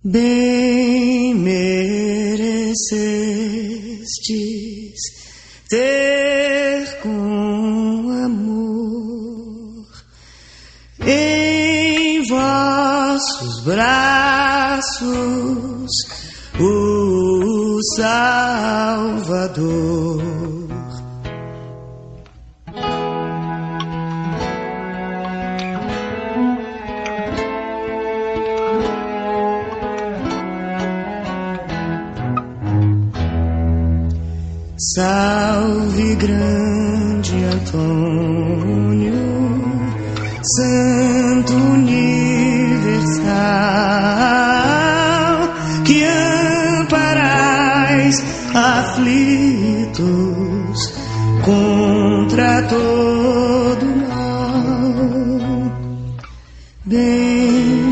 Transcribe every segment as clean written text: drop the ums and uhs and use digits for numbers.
Bem merecestes ter com amor em vossos braços o Salvador. Salve grande Antônio, Santo universal, que amparais aflitos contra todo mal. Bem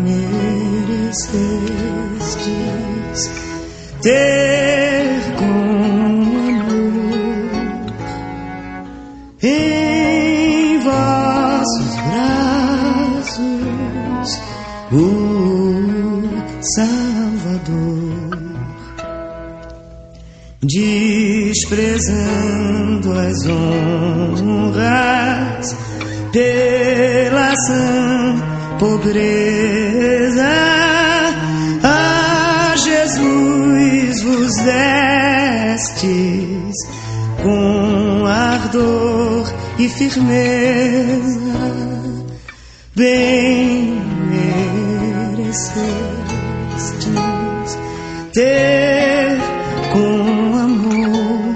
merecestes ter em vossos braços o Salvador, desprezando as honras pela sã pobreza, a Jesus vos destes com ardor e firmeza. Bem merecestes ter com amor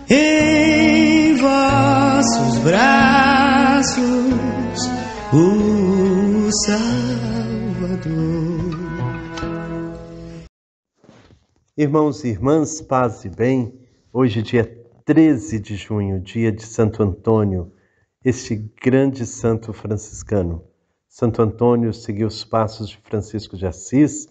em vossos braços o Salvador. Irmãos e irmãs, paz e bem. Hoje, dia 13 de junho, dia de Santo Antônio, este grande santo franciscano. Santo Antônio seguiu os passos de Francisco de Assis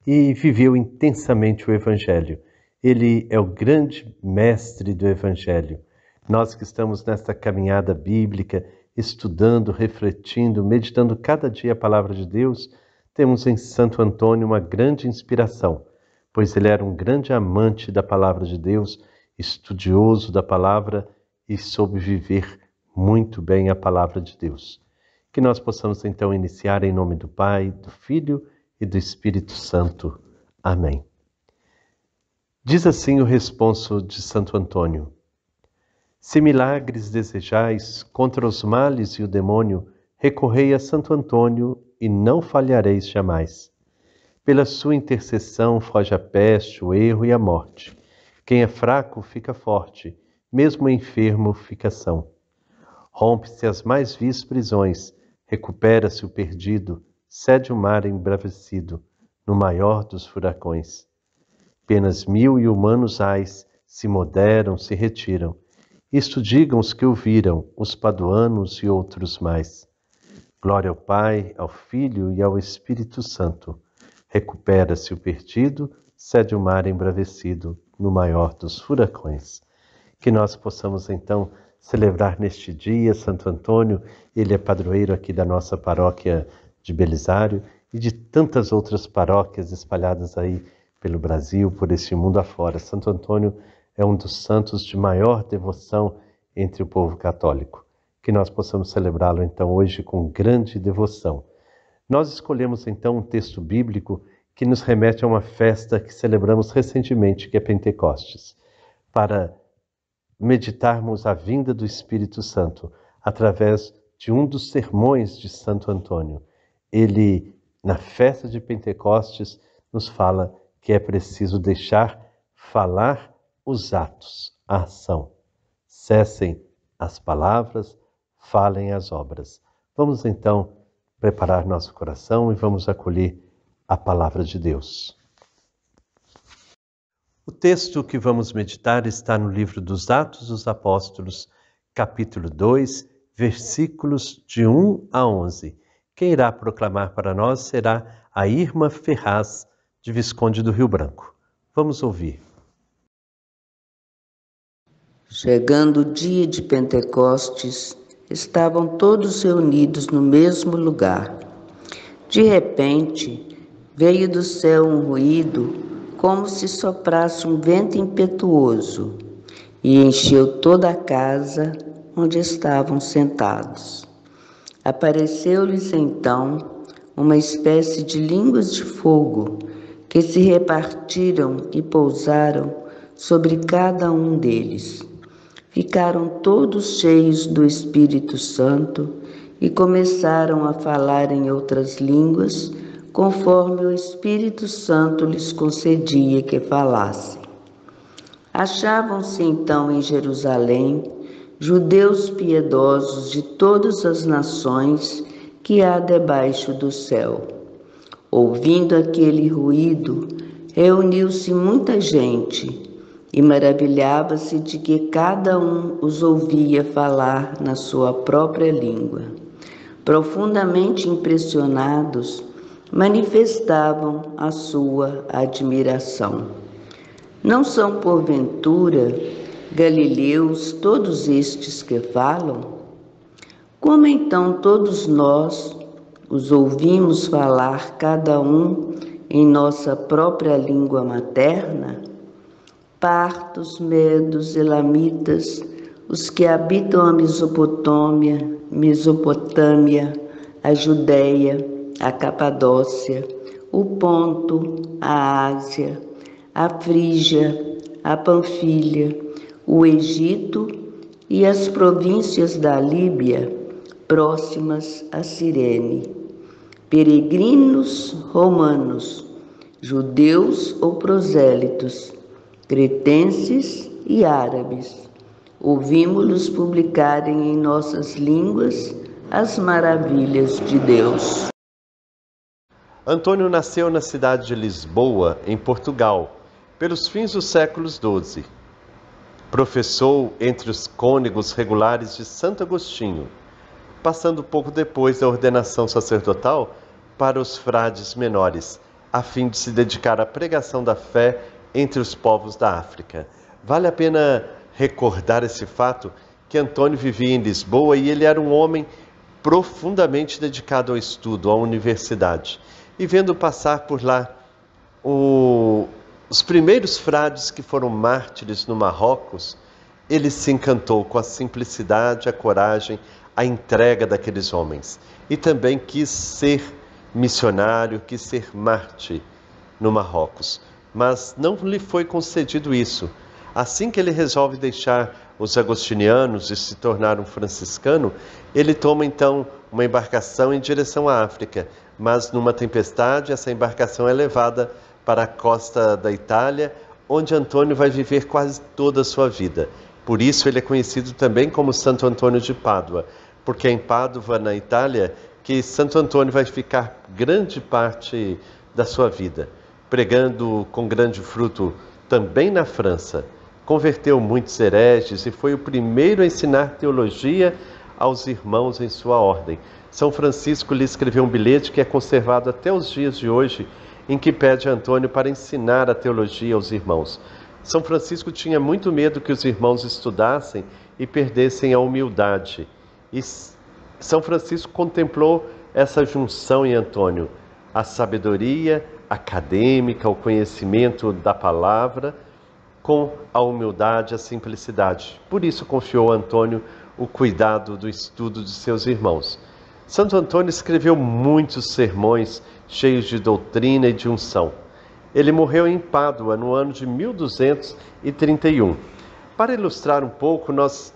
e viveu intensamente o Evangelho. Ele é o grande mestre do Evangelho. Nós que estamos nesta caminhada bíblica, estudando, refletindo, meditando cada dia a palavra de Deus, temos em Santo Antônio uma grande inspiração, pois ele era um grande amante da palavra de Deus, estudioso da palavra e soube viver muito bem a palavra de Deus. Que nós possamos então iniciar em nome do Pai, do Filho e do Espírito Santo. Amém. Diz assim o responso de Santo Antônio: se milagres desejais contra os males e o demônio, recorrei a Santo Antônio e não falhareis jamais. Pela sua intercessão foge a peste, o erro e a morte. Quem é fraco fica forte, mesmo enfermo fica são. Rompe-se as mais vis prisões, recupera-se o perdido, cede o mar embravecido, no maior dos furacões. Penas 1000 e humanos ais se moderam, se retiram. Isto digam os que ouviram, os paduanos e outros mais. Glória ao Pai, ao Filho e ao Espírito Santo. Recupera-se o perdido, cede o mar embravecido, no maior dos furacões. Que nós possamos então celebrar neste dia Santo Antônio. Ele é padroeiro aqui da nossa paróquia de Belisário e de tantas outras paróquias espalhadas aí pelo Brasil, por este mundo afora. Santo Antônio é um dos santos de maior devoção entre o povo católico. Que nós possamos celebrá-lo então hoje com grande devoção. Nós escolhemos então um texto bíblico que nos remete a uma festa que celebramos recentemente, que é Pentecostes, para meditarmos a vinda do Espírito Santo através de um dos sermões de Santo Antônio. Ele, na festa de Pentecostes, nos fala que é preciso deixar falar os atos, a ação. Cessem as palavras, falem as obras. Vamos então preparar nosso coração e vamos acolher a palavra de Deus. O texto que vamos meditar está no livro dos Atos dos Apóstolos, capítulo 2, versículos de 1 a 11. Quem irá proclamar para nós será a Irmã Ferraz, de Visconde do Rio Branco. Vamos ouvir. Chegando o dia de Pentecostes, estavam todos reunidos no mesmo lugar. De repente, veio do céu um ruído, como se soprasse um vento impetuoso, e encheu toda a casa onde estavam sentados. Apareceu-lhes então uma espécie de línguas de fogo, que se repartiram e pousaram sobre cada um deles. Ficaram todos cheios do Espírito Santo e começaram a falar em outras línguas, conforme o Espírito Santo lhes concedia que falassem. Achavam-se então em Jerusalém judeus piedosos de todas as nações que há debaixo do céu. Ouvindo aquele ruído, reuniu-se muita gente e maravilhava-se de que cada um os ouvia falar na sua própria língua. Profundamente impressionados, manifestavam a sua admiração. Não são, porventura, galileus todos estes que falam? Como então todos nós os ouvimos falar, cada um em nossa própria língua materna? Partos, medos, elamitas, os que habitam a Mesopotâmia, a Judéia, a Capadócia, o Ponto, a Ásia, a Frígia, a Panfilha, o Egito e as províncias da Líbia, próximas a Cirene, peregrinos romanos, judeus ou prosélitos, cretenses e árabes, ouvimos-los publicarem em nossas línguas as maravilhas de Deus. Antônio nasceu na cidade de Lisboa, em Portugal, pelos fins dos séculos XII. Professou entre os cônegos regulares de Santo Agostinho, passando pouco depois da ordenação sacerdotal para os frades menores, a fim de se dedicar à pregação da fé entre os povos da África. Vale a pena recordar esse fato, que Antônio vivia em Lisboa e ele era um homem profundamente dedicado ao estudo, à universidade. E vendo passar por lá os primeiros frades que foram mártires no Marrocos, ele se encantou com a simplicidade, a coragem, a entrega daqueles homens. E também quis ser missionário, quis ser mártir no Marrocos. Mas não lhe foi concedido isso. Assim que ele resolve deixar os agostinianos e se tornar um franciscano, ele toma então uma embarcação em direção à África. Mas numa tempestade, essa embarcação é levada para a costa da Itália, onde Antônio vai viver quase toda a sua vida. Por isso ele é conhecido também como Santo Antônio de Pádua, porque é em Pádua, na Itália, que Santo Antônio vai ficar grande parte da sua vida, pregando com grande fruto também na França. Converteu muitos hereges e foi o primeiro a ensinar teologia aos irmãos em sua ordem. São Francisco lhe escreveu um bilhete que é conservado até os dias de hoje, em que pede a Antônio para ensinar a teologia aos irmãos. São Francisco tinha muito medo que os irmãos estudassem e perdessem a humildade. E São Francisco contemplou essa junção em Antônio, a sabedoria acadêmica, o conhecimento da palavra, com a humildade, a simplicidade. Por isso confiou a Antônio o cuidado do estudo de seus irmãos. Santo Antônio escreveu muitos sermões cheios de doutrina e de unção. Ele morreu em Pádua no ano de 1231. Para ilustrar um pouco, nós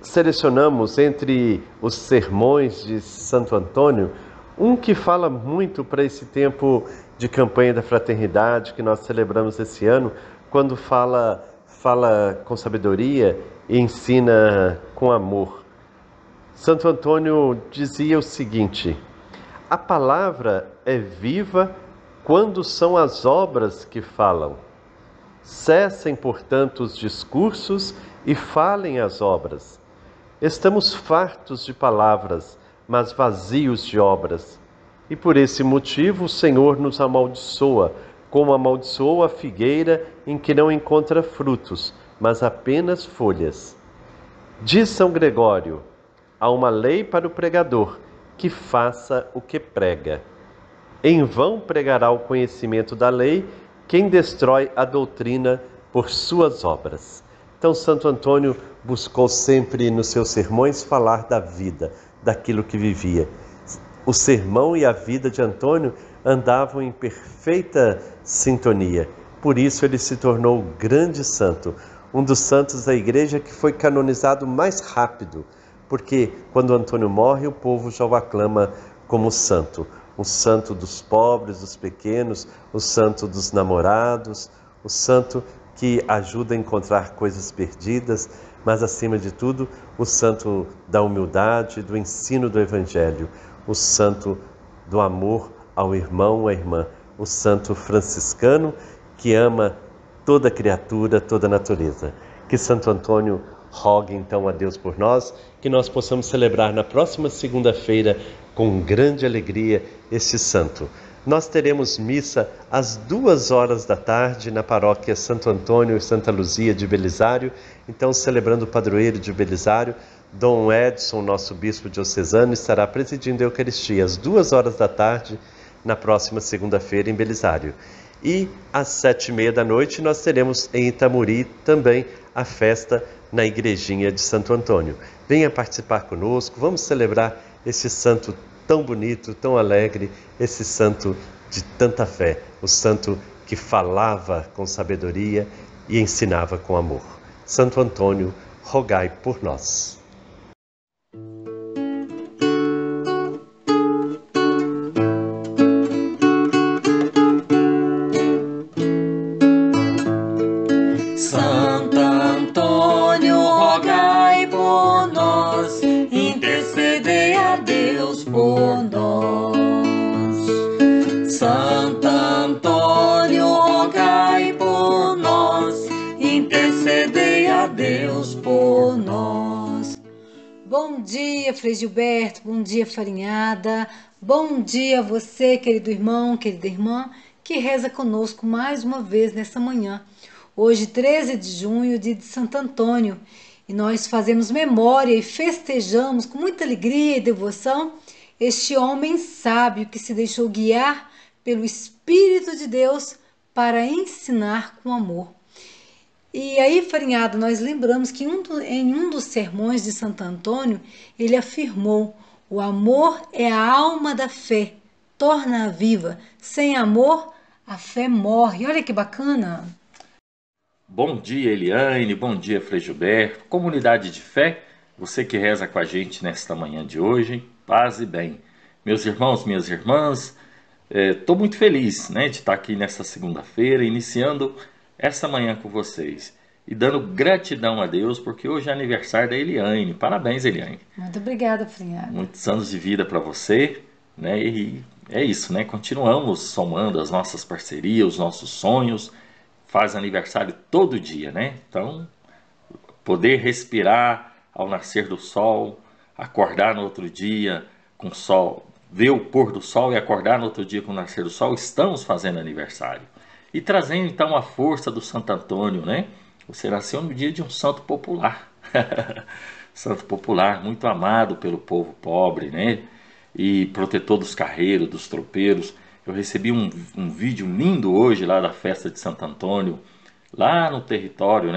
selecionamos entre os sermões de Santo Antônio um que fala muito para esse tempo de campanha da fraternidade que nós celebramos esse ano, quando fala com sabedoria e ensina com amor. Santo Antônio dizia o seguinte: a palavra é viva quando são as obras que falam. Cessem, portanto, os discursos e falem as obras. Estamos fartos de palavras, mas vazios de obras. E por esse motivo o Senhor nos amaldiçoa, como amaldiçoou a figueira em que não encontra frutos, mas apenas folhas. Diz São Gregório: há uma lei para o pregador, que faça o que prega. Em vão pregará o conhecimento da lei quem destrói a doutrina por suas obras. Então, Santo Antônio buscou sempre nos seus sermões falar da vida, daquilo que vivia. O sermão e a vida de Antônio andavam em perfeita sintonia. Por isso ele se tornou grande santo, um dos santos da igreja que foi canonizado mais rápido, porque quando Antônio morre, o povo já o aclama como santo. O santo dos pobres, dos pequenos, o santo dos namorados, o santo que ajuda a encontrar coisas perdidas, mas acima de tudo, o santo da humildade, do ensino do Evangelho, o santo do amor ao irmão, à irmã, o santo franciscano que ama toda criatura, toda natureza. Que Santo Antônio rogue então a Deus por nós, que nós possamos celebrar na próxima segunda-feira com grande alegria este santo. Nós teremos missa às 14h na paróquia Santo Antônio e Santa Luzia de Belisário, então celebrando o padroeiro de Belisário. Dom Edson, nosso bispo diocesano, estará presidindo a Eucaristia às 14h na próxima segunda-feira em Belisário. E às 19h30 nós teremos em Itamuri também a festa na igrejinha de Santo Antônio. Venha participar conosco, vamos celebrar esse santo tão bonito, tão alegre, esse santo de tanta fé, o santo que falava com sabedoria e ensinava com amor. Santo Antônio, rogai por nós. Santo Antônio, rogai por nós, intercedei a Deus por nós. Santo Antônio, rogai por nós, intercedei a Deus por nós. Bom dia, Frei Gilberto, bom dia, farinhada, bom dia a você, querido irmão, querida irmã, que reza conosco mais uma vez nessa manhã. Hoje, 13 de junho, dia de Santo Antônio, e nós fazemos memória e festejamos com muita alegria e devoção este homem sábio que se deixou guiar pelo Espírito de Deus para ensinar com amor. E aí, farinhado, nós lembramos que em um dos sermões de Santo Antônio, ele afirmou: o amor é a alma da fé, torna-a viva. Sem amor, a fé morre. Olha que bacana! Bom dia, Eliane, bom dia, Frei Gilberto, comunidade de fé, você que reza com a gente nesta manhã de hoje, paz e bem. Meus irmãos, minhas irmãs, estou muito feliz, de estar aqui nesta segunda-feira, iniciando essa manhã com vocês e dando gratidão a Deus, porque hoje é aniversário da Eliane. Parabéns, Eliane. Muito obrigada, Frinhada. Muitos anos de vida para você, e é isso, continuamos somando as nossas parcerias, os nossos sonhos. Faz aniversário todo dia, Então, poder respirar ao nascer do sol, acordar no outro dia com o sol, ver o pôr do sol e acordar no outro dia com o nascer do sol, estamos fazendo aniversário. E trazendo então a força do Santo Antônio, Você nasceu no dia de um santo popular. Santo popular, muito amado pelo povo pobre, E protetor dos carreiros, dos tropeiros. Eu recebi um vídeo lindo hoje lá da festa de Santo Antônio, lá no território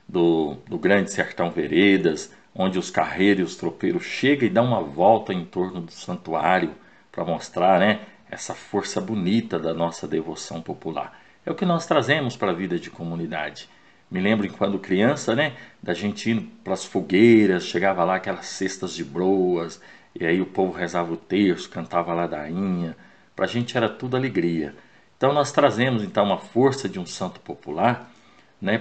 do Grande Sertão Veredas, onde os carreiros e os tropeiros chegam e dão uma volta em torno do santuário para mostrar essa força bonita da nossa devoção popular. É o que nós trazemos para a vida de comunidade. Me lembro quando criança, da gente indo para as fogueiras, chegava lá aquelas cestas de broas, e aí o povo rezava o terço, cantava a ladainha. Para a gente era tudo alegria. Então nós trazemos então uma força de um santo popular,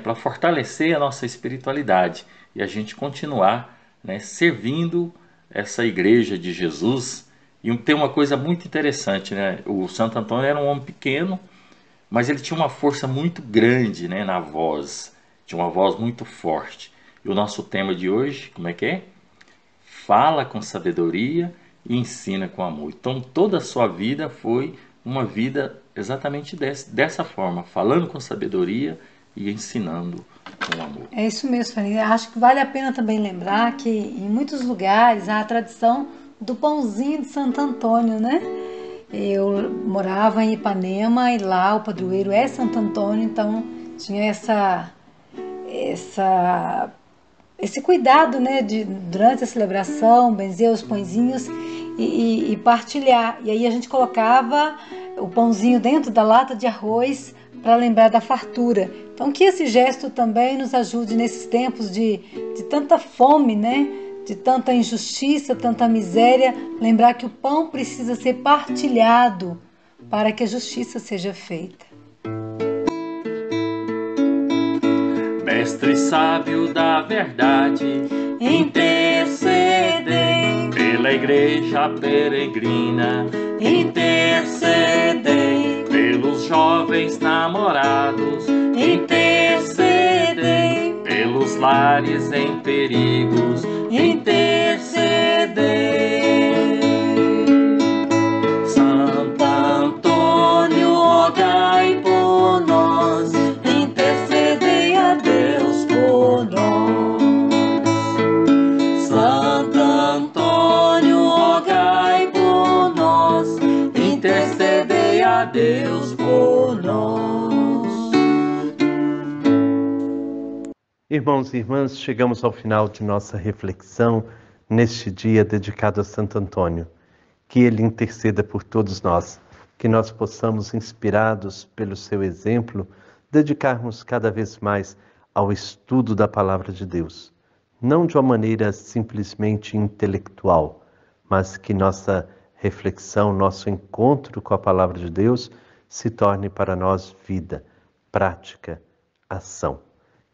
para fortalecer a nossa espiritualidade e a gente continuar servindo essa igreja de Jesus. E tem uma coisa muito interessante, O Santo Antônio era um homem pequeno, mas ele tinha uma força muito grande na voz, tinha uma voz muito forte. E o nosso tema de hoje, como é que é? Fala com sabedoria e ensina com amor. Então toda a sua vida foi uma vida exatamente dessa forma, falando com sabedoria e ensinando com amor. É isso mesmo, Farinha. Acho que vale a pena também lembrar que em muitos lugares há a tradição do pãozinho de Santo Antônio, Eu morava em Ipanema e lá o padroeiro é Santo Antônio, então tinha esse cuidado, né, de durante a celebração benzer os pãezinhos e partilhar. E aí a gente colocava o pãozinho dentro da lata de arroz para lembrar da fartura. Então que esse gesto também nos ajude nesses tempos de tanta fome, né, de tanta injustiça, tanta miséria, lembrar que o pão precisa ser partilhado para que a justiça seja feita. Mestre sábio da verdade, intercedei pela igreja peregrina, intercedei pelos jovens namorados, intercedei pelos lares em perigos, intercedei. Santo Antônio, rogai por nós, intercedei a Deus por nós. Santo Antônio, rogai por nós, intercedei a Deus por nós. Irmãos e irmãs, chegamos ao final de nossa reflexão neste dia dedicado a Santo Antônio. Que ele interceda por todos nós, que nós possamos, inspirados pelo seu exemplo, dedicarmos cada vez mais ao estudo da Palavra de Deus. Não de uma maneira simplesmente intelectual, mas que nossa reflexão, nosso encontro com a Palavra de Deus se torne para nós vida, prática, ação.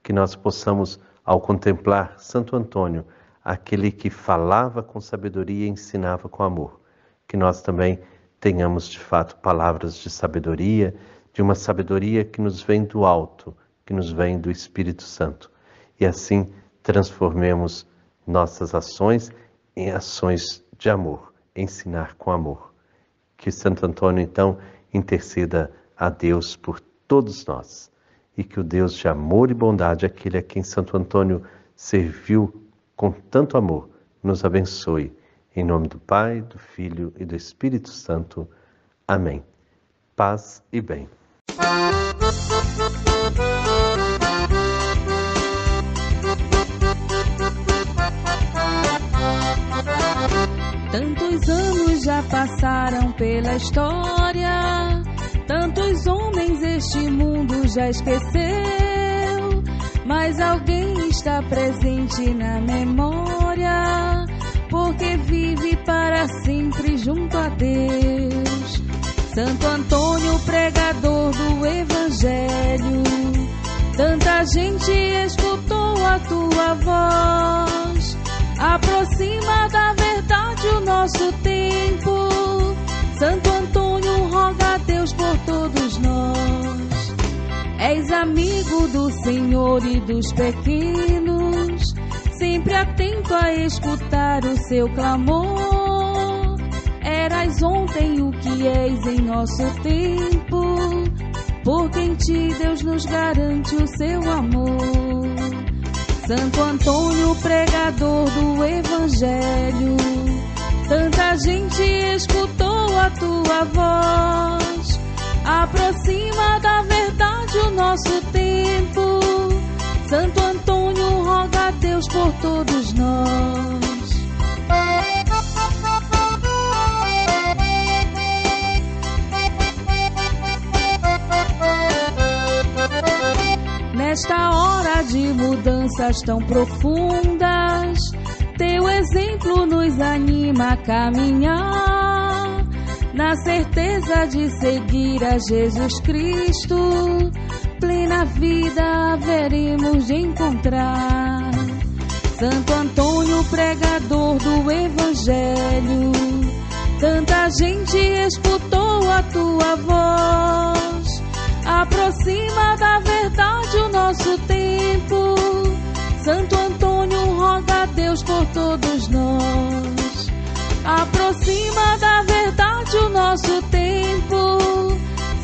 Que nós possamos, ao contemplar Santo Antônio, aquele que falava com sabedoria e ensinava com amor, que nós também tenhamos de fato palavras de sabedoria, de uma sabedoria que nos vem do alto, que nos vem do Espírito Santo. E assim transformemos nossas ações em ações de amor, ensinar com amor. Que Santo Antônio então interceda a Deus por todos nós. E que o Deus de amor e bondade, aquele a quem Santo Antônio serviu com tanto amor, nos abençoe. Em nome do Pai, do Filho e do Espírito Santo. Amém. Paz e bem. Tantos anos já passaram pela história, tantos homens este mundo já esqueceu, mas alguém está presente na memória, porque vive para sempre junto a Deus. Santo Antônio, pregador do Evangelho, tanta gente escutou a tua voz. Aproxima da verdade o nosso tempo. Santo Antônio, roga a Deus por todos nós. És amigo do Senhor e dos pequenos, sempre atento a escutar o seu clamor. Eras ontem o que és em nosso tempo, porque em ti Deus nos garante o seu amor. Santo Antônio, pregador do Evangelho, tanta gente escutou a tua voz. Aproxima da verdade o nosso tempo. Santo Antônio, roga a Deus por todos nós. Nesta hora de mudanças tão profundas, teu exemplo nos anima a caminhar, na certeza de seguir a Jesus Cristo. Plena vida haveremos de encontrar. Santo Antônio, pregador do Evangelho, tanta gente escutou a tua voz. Aproxima da verdade o nosso tempo. Santo Antônio, roga a Deus por todos nós. Aproxima da verdade o nosso tempo.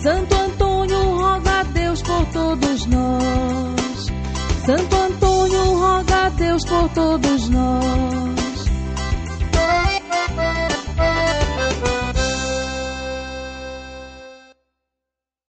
Santo Antônio, roga a Deus por todos nós. Santo Antônio, roga a Deus por todos nós.